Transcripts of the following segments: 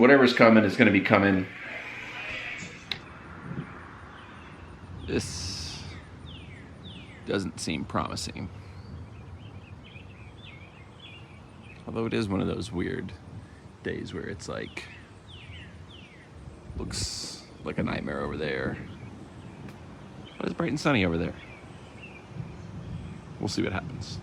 whatever's coming is going to be coming. This doesn't seem promising. Although it is one of those weird days where it's like, looks like a nightmare over there, but it's bright and sunny over there. We'll see what happens.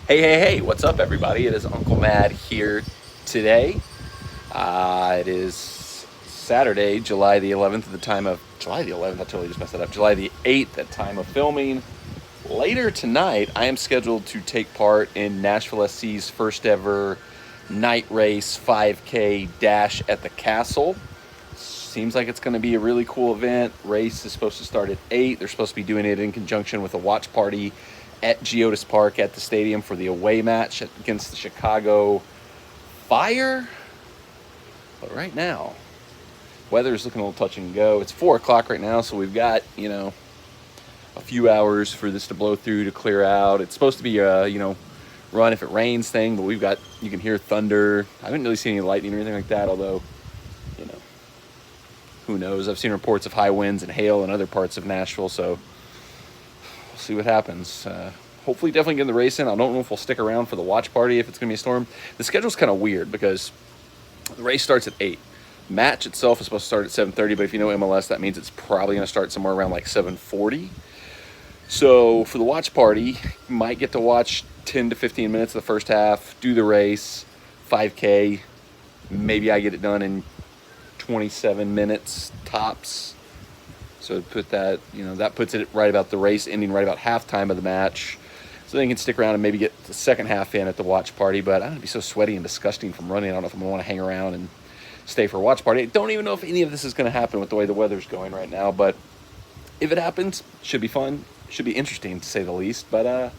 Hey, what's up everybody? It is Uncle Mad here today. It is Saturday, July the 11th at the time of, July the 11th, I totally just messed that up, July the 8th at time of filming. Later tonight, I am scheduled to take part in Nashville SC's first ever night race 5K dash at the castle. Seems like it's going to be a really cool event. Race is supposed to start at 8. They're supposed to be doing it in conjunction with a watch party at GEODIS Park at the stadium for the away match against the Chicago Fire. But right now, weather's looking a little touch and go. It's 4 o'clock right now, so we've got, you know, a few hours for this to blow through, to clear out. It's supposed to be a, you know, run if it rains thing, but we've got, you can hear thunder. I haven't really seen any lightning or anything like that, although, you know, who knows? I've seen reports of high winds and hail in other parts of Nashville, so we'll see what happens. Hopefully definitely get the race in. I don't know if we'll stick around for the watch party if it's going to be a storm. The schedule's kind of weird because the race starts at 8. Match itself is supposed to start at 7:30, but if you know MLS, that means it's probably going to start somewhere around like 7:40. So for the watch party, you might get to watch 10 to 15 minutes of the first half, do the race, 5K. Maybe I get it done in 27 minutes tops. So put that, you know, that puts it right about the race ending right about halftime of the match. So then you can stick around and maybe get the second half in at the watch party. But I'm going to be so sweaty and disgusting from running. I don't know if I'm going to want to hang around and stay for a watch party. I don't even know if any of this is going to happen with the way the weather's going right now. But if it happens, should be fun. Should be interesting to say the least. But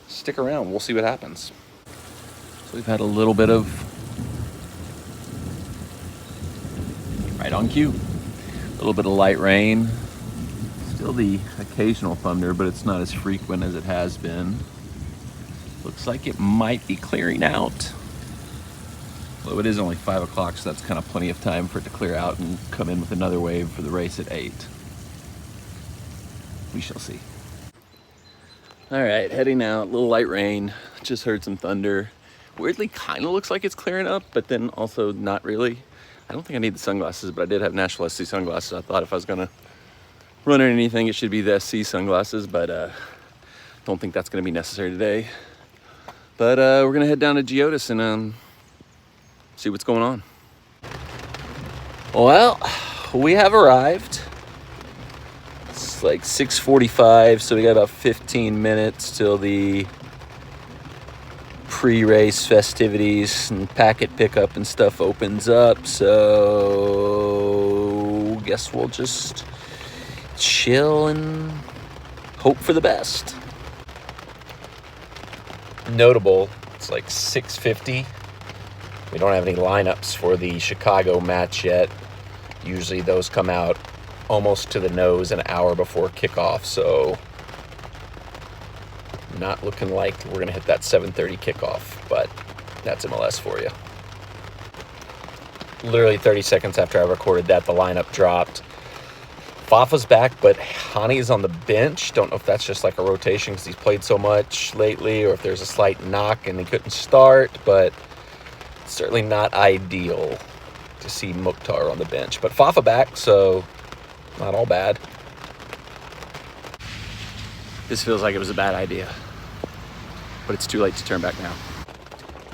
stick around. We'll see what happens. So we've had a little bit of right on cue. A little bit of light rain. Still the occasional thunder, but it's not as frequent as it has been. Looks like it might be clearing out. Well, it is only 5 o'clock, so that's kind of plenty of time for it to clear out and come in with another wave for the race at 8. We shall see. All right, heading out, a little light rain. Just heard some thunder. Weirdly, kind of looks like it's clearing up, but then also not really. I don't think I need the sunglasses, but I did have Nashville SC sunglasses. I thought if I was gonna run or anything, it should be the SC sunglasses, but don't think that's gonna be necessary today. But we're gonna head down to GEODIS and see what's going on. Well, we have arrived. It's like 6:45, so we got about 15 minutes till the pre-race festivities and packet pickup and stuff opens up. So guess we'll just chill and hope for the best. Notable, it's like 6:50. We don't have any lineups for the Chicago match yet. Usually those come out almost to the nose an hour before kickoff, so not looking like we're going to hit that 7:30 kickoff, but that's MLS for you. Literally 30 seconds after I recorded that, the lineup dropped. Fafa's back, but Hani's on the bench. Don't know if that's just like a rotation because he's played so much lately, or if there's a slight knock and he couldn't start, but certainly not ideal to see Mukhtar on the bench. But Fafa back, so not all bad. This feels like it was a bad idea, but it's too late to turn back now.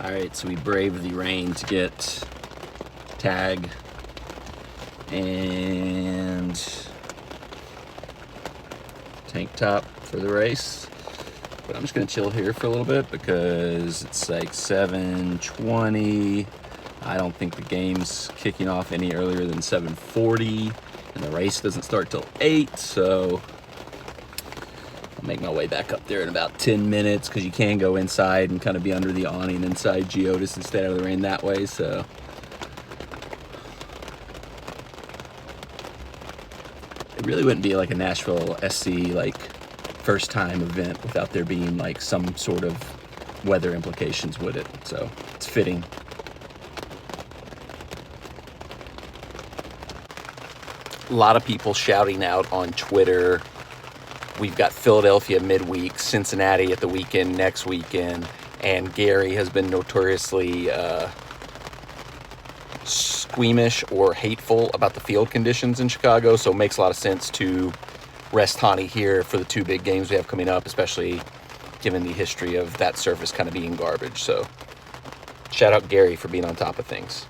All right, so we braved the rain to get tag and tank top for the race. But I'm just gonna chill here for a little bit because it's like 7:20. I don't think the game's kicking off any earlier than 7:40, and the race doesn't start till 8, so I'll make my way back up there in about 10 minutes because you can go inside and kind of be under the awning inside GEODIS and stay out of the rain that way, so it really wouldn't be like a Nashville SC like first time event without there being like some sort of weather implications, would it? So it's fitting. A lot of people shouting out on Twitter. We've got Philadelphia midweek, Cincinnati at the weekend, next weekend, and Gary has been notoriously squeamish or hateful about the field conditions in Chicago, so it makes a lot of sense to rest Hani here for the two big games we have coming up, especially given the history of that surface kind of being garbage. So shout out Gary for being on top of things.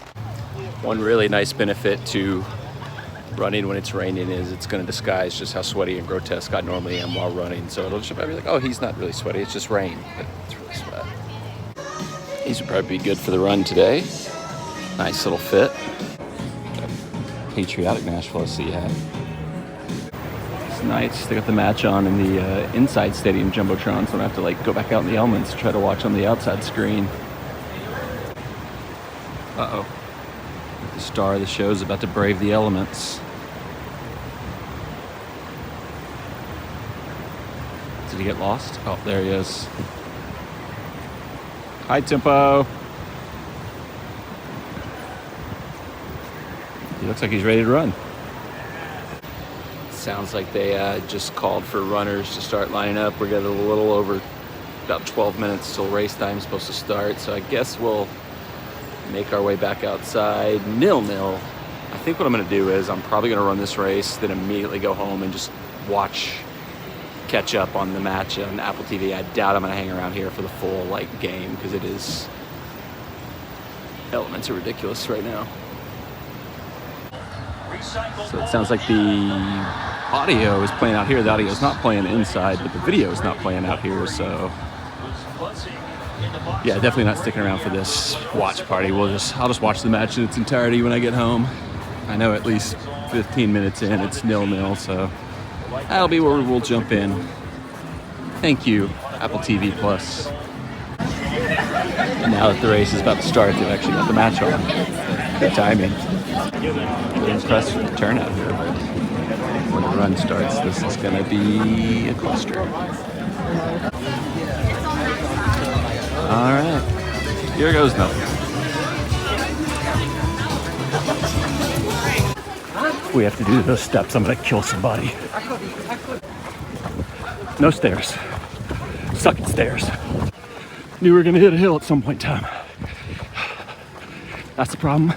One really nice benefit to running when it's raining is it's going to disguise just how sweaty and grotesque I normally am while running. So it'll just be like, oh, he's not really sweaty, it's just rain, but it's really sweat. These would probably be good for the run today. Nice little fit. Patriotic Nashville SC hat. It's nice. They got the match on in the inside stadium Jumbotron, so I don't have to like go back out in the elements to try to watch on the outside screen. Uh-oh. The star of the show is about to brave the elements. Did he get lost? Oh, there he is. High tempo. He looks like he's ready to run. Sounds like they just called for runners to start lining up. We're getting a little over about 12 minutes till race time is supposed to start. So I guess we'll make our way back outside. 0-0. I think what I'm going to do is I'm probably going to run this race, then immediately go home and just catch up on the match on Apple TV. I doubt I'm going to hang around here for the full game because it is. Elements are ridiculous right now. So it sounds like the audio is playing out here. The audio is not playing inside, but the video is not playing out here. So yeah, definitely not sticking around for this watch party. I'll just watch the match in its entirety when I get home. I know at least 15 minutes in, it's 0-0, so that'll be where we'll jump in. Thank you, Apple TV Plus. And now that the race is about to start, they've actually got the match on. Good timing. Really impressed with the turnout here. When the run starts, this is going to be a cluster. All right, here goes nothing. If we have to do those steps, I'm going to kill somebody. No stairs. Suck at stairs. Knew we were going to hit a hill at some point in time. That's the problem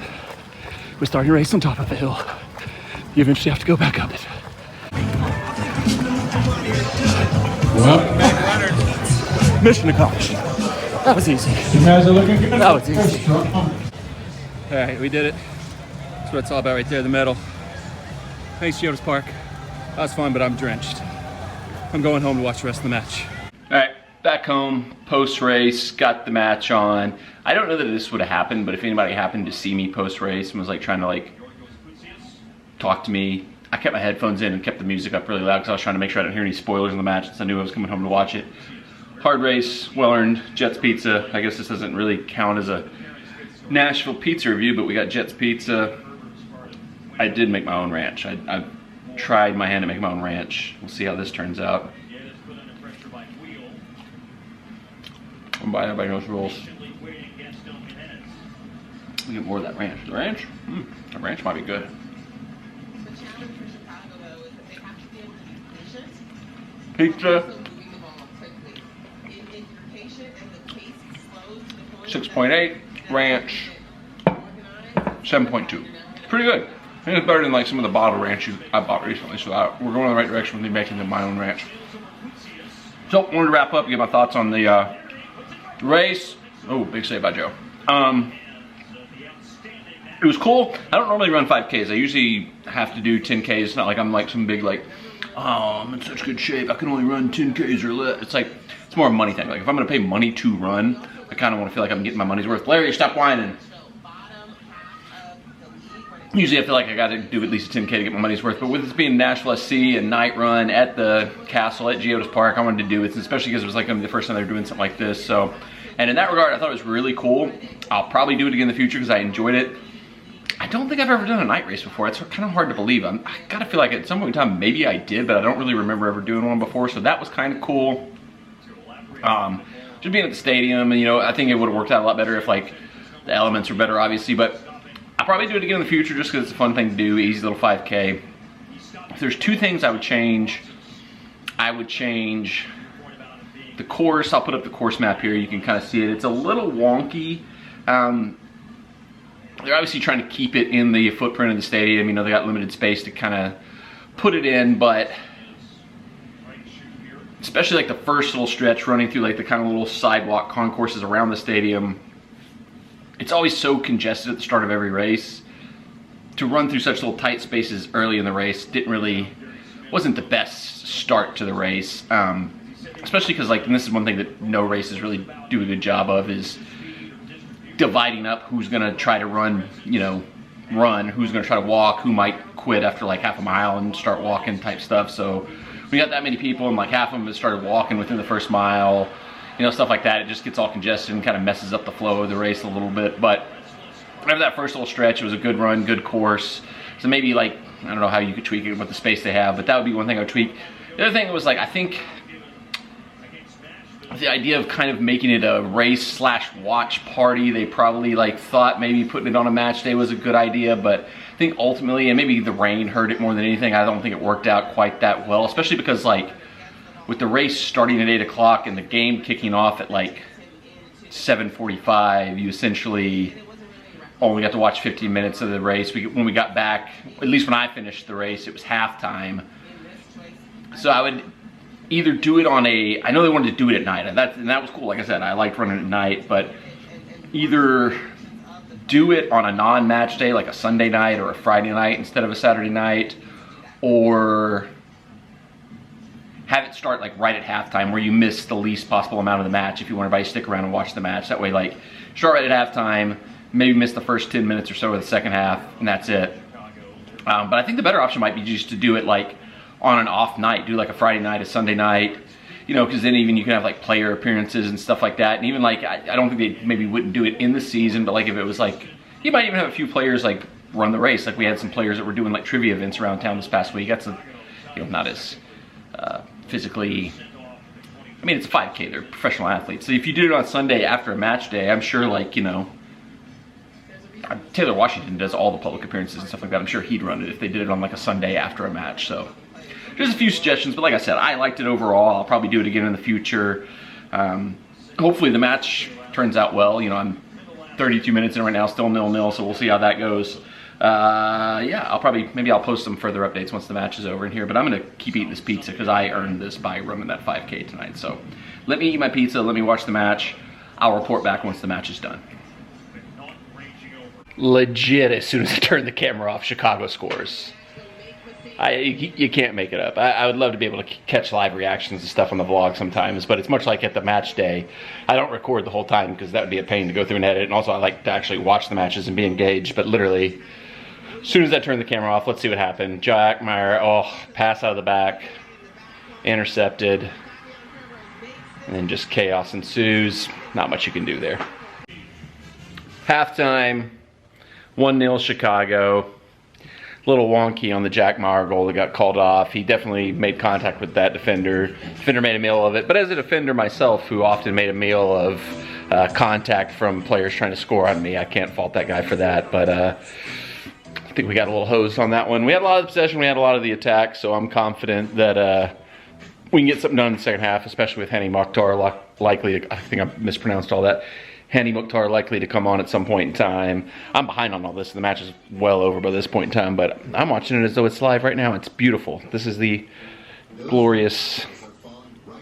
with starting a race on top of a hill. You eventually have to go back up it. Well, mission accomplished. That was easy. You guys are looking good. That was easy. All right, we did it. That's what it's all about right there, the medal. Thanks, GEODIS Park. That was fun, but I'm drenched. I'm going home to watch the rest of the match. All right, back home, post-race, got the match on. I don't know that this would have happened, but if anybody happened to see me post-race and was trying to talk to me, I kept my headphones in and kept the music up really loud because I was trying to make sure I didn't hear any spoilers in the match since I knew I was coming home to watch it. Hard race, well earned. Jets Pizza. I guess this doesn't really count as a Nashville pizza review, but we got Jets Pizza. I did make my own ranch. I tried my hand to make my own ranch. We'll see how this turns out. Everybody knows rules. We get more of that ranch. The ranch? The ranch might be good. Pizza. 6.8, ranch 7.2. Pretty good. I think it's better than some of the bottle ranch I bought recently, so we're going in the right direction with me making my own ranch. So, wanted to wrap up, give my thoughts on the race. Oh, big save by Joe. It was cool. I don't normally run 5Ks. I usually have to do 10Ks. It's not like I'm some big oh, I'm in such good shape. I can only run 10Ks or less. It's more a money thing. If I'm gonna pay money to run, I kind of want to feel like I'm getting my money's worth. Larry, stop whining. Usually I feel like I got to do at least a 10K to get my money's worth, but with this being Nashville SC and night run at the castle at GEODIS Park, I wanted to do it, especially because it was the first time they were doing something like this. So, and in that regard, I thought it was really cool. I'll probably do it again in the future because I enjoyed it. I don't think I've ever done a night race before. It's kind of hard to believe. I gotta feel like at some point in time, maybe I did, but I don't really remember ever doing one before. So that was kind of cool. Just being at the stadium, and I think it would have worked out a lot better if the elements were better, obviously. But I'll probably do it again in the future just because it's a fun thing to do, easy little 5K. there's two things I would change the course. I'll put up the course map here. You can kind of see it. It's a little wonky. They're obviously trying to keep it in the footprint of the stadium. You know, they got limited space to kind of put it in, but especially like the first little stretch running through like the kind of little sidewalk concourses around the stadium, it's always so congested at the start of every race. To run through such little tight spaces early in the race wasn't the best start to the race. Especially because, like, and this is one thing that no races really do a good job of, is dividing up who's gonna try to run, who's gonna try to walk, who might quit after like half a mile and start walking type stuff. So we got that many people, and like half of them have started walking within the first mile, stuff like that. It just gets all congested and kind of messes up the flow of the race a little bit. But whenever that first little stretch, it was a good run, good course. So maybe, like, I don't know how you could tweak it with the space they have, but that would be one thing I would tweak. The other thing was, like, I think the idea of kind of making it a race/watch party, they probably like thought maybe putting it on a match day was a good idea, but I think ultimately, and maybe the rain hurt it more than anything, I don't think it worked out quite that well, especially because, like, with the race starting at 8 o'clock and the game kicking off at like 7:45, you essentially only got to watch 15 minutes of the race. When we got back, at least when I finished the race, it was halftime. So I would either do it on I know they wanted to do it at night, and that was cool. Like I said, I liked running at night, but either do it on a non-match day, like a Sunday night or a Friday night instead of a Saturday night, or have it start like right at halftime where you miss the least possible amount of the match if you want everybody to stick around and watch the match. That way, like, start right at halftime, maybe miss the first 10 minutes or so of the second half, and that's it. But I think the better option might be just to do it like on an off night, do like a Friday night, a Sunday night, because then even you can have like player appearances and stuff like that. And even like, I don't think they maybe wouldn't do it in the season, but like if it was like, you might even have a few players like run the race. Like we had some players that were doing like trivia events around town this past week. That's not as physically, I mean, it's a 5K, they're professional athletes. So if you did it on Sunday after a match day, I'm sure like, Taylor Washington does all the public appearances and stuff like that. I'm sure he'd run it if they did it on like a Sunday after a match. So just a few suggestions, but like I said, I liked it overall. I'll probably do it again in the future. Hopefully the match turns out well. I'm 32 minutes in right now, still 0-0, so we'll see how that goes. Yeah, maybe I'll post some further updates once the match is over in here, but I'm gonna keep eating this pizza because I earned this by running that 5K tonight. So let me eat my pizza, let me watch the match. I'll report back once the match is done. Legit, as soon as I turn the camera off, Chicago scores. You can't make it up. I would love to be able to catch live reactions and stuff on the vlog sometimes, but it's much like at the match day. I don't record the whole time because that would be a pain to go through and edit, and also I like to actually watch the matches and be engaged, but literally, as soon as I turn the camera off, let's see what happened. Jack Meyer, pass out of the back, intercepted, and then just chaos ensues. Not much you can do there. Halftime, 1-0 Chicago. A little wonky on the Jack Meyer goal that got called off. He definitely made contact with that defender. Defender made a meal of it, but as a defender myself, who often made a meal of contact from players trying to score on me, I can't fault that guy for that, but I think we got a little hosed on that one. We had a lot of the possession, we had a lot of the attack, so I'm confident that we can get something done in the second half, especially with Hani Mokhtar likely, I think I mispronounced all that, Hani Mokhtar likely to come on at some point in time. I'm behind on all this, and the match is well over by this point in time, but I'm watching it as though it's live right now. It's beautiful. This is the glorious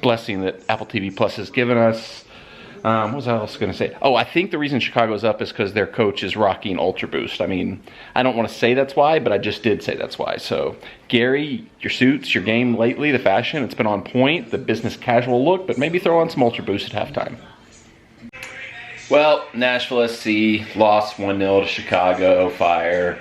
blessing that Apple TV Plus has given us. What was I else going to say? Oh, I think the reason Chicago's up is because their coach is rocking Ultra Boost. I mean, I don't want to say that's why, but I just did say that's why. So, Gary, your suits, your game lately, the fashion, it's been on point, the business casual look, but maybe throw on some Ultra Boost at halftime. Well, Nashville SC lost 1-0 to Chicago Fire.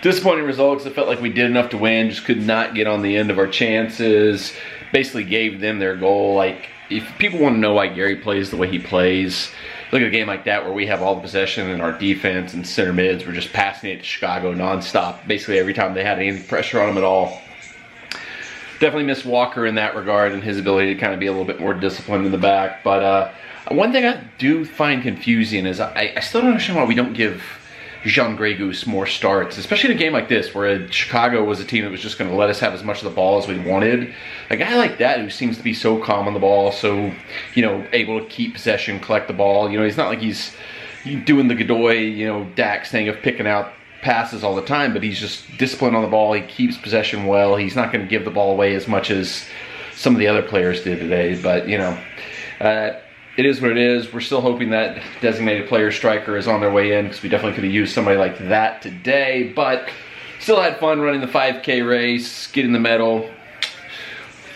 Disappointing result because it felt like we did enough to win, just could not get on the end of our chances. Basically gave them their goal. Like, if people want to know why Gary plays the way he plays, look at a game like that where we have all the possession and our defense and center mids were just passing it to Chicago nonstop, basically every time they had any pressure on them at all. Definitely missed Walker in that regard and his ability to kind of be a little bit more disciplined in the back, but one thing I do find confusing is I still don't understand why we don't give Jean Grey Goose more starts, especially in a game like this where Chicago was a team that was just going to let us have as much of the ball as we wanted. A guy like that who seems to be so calm on the ball, so, you know, able to keep possession, collect the ball. You know, he's not like he's doing the Godoy, you know, Dax thing of picking out passes all the time, but he's just disciplined on the ball. He keeps possession well. He's not going to give the ball away as much as some of the other players did today, but, you know, it is what it is. We're still hoping that designated player striker is on their way in, because we definitely could have used somebody like that today, but still had fun running the 5K race, getting the medal,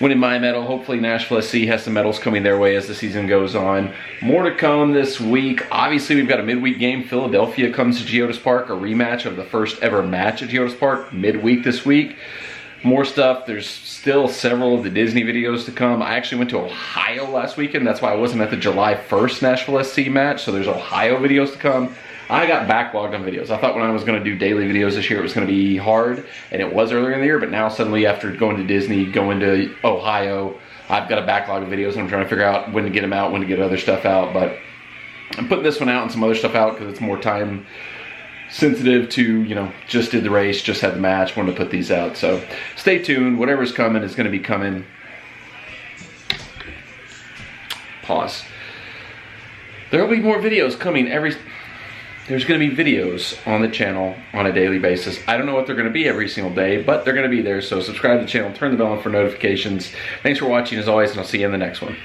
winning my medal. Hopefully Nashville SC has some medals coming their way as the season goes on. More to come this week. Obviously, we've got a midweek game. Philadelphia comes to GEODIS Park, a rematch of the first ever match at GEODIS Park midweek this week. More stuff. There's still several of the Disney videos to come. I actually went to Ohio last weekend. That's why I wasn't at the July 1st Nashville SC match. So there's Ohio videos to come. I got backlogged on videos. I thought when I was going to do daily videos this year it was going to be hard, and it was earlier in the year, but now suddenly after going to Disney, going to Ohio, I've got a backlog of videos and I'm trying to figure out when to get them out, when to get other stuff out. But I'm putting this one out and some other stuff out because it's more time sensitive to, you know, just did the race, just had the match, wanted to put these out. So stay tuned. Whatever's coming is going to be coming. Pause. There will be more videos coming there's going to be videos on the channel on a daily basis. I don't know what they're going to be every single day, but they're going to be there. So subscribe to the channel, turn the bell on for notifications. Thanks for watching as always, and I'll see you in the next one.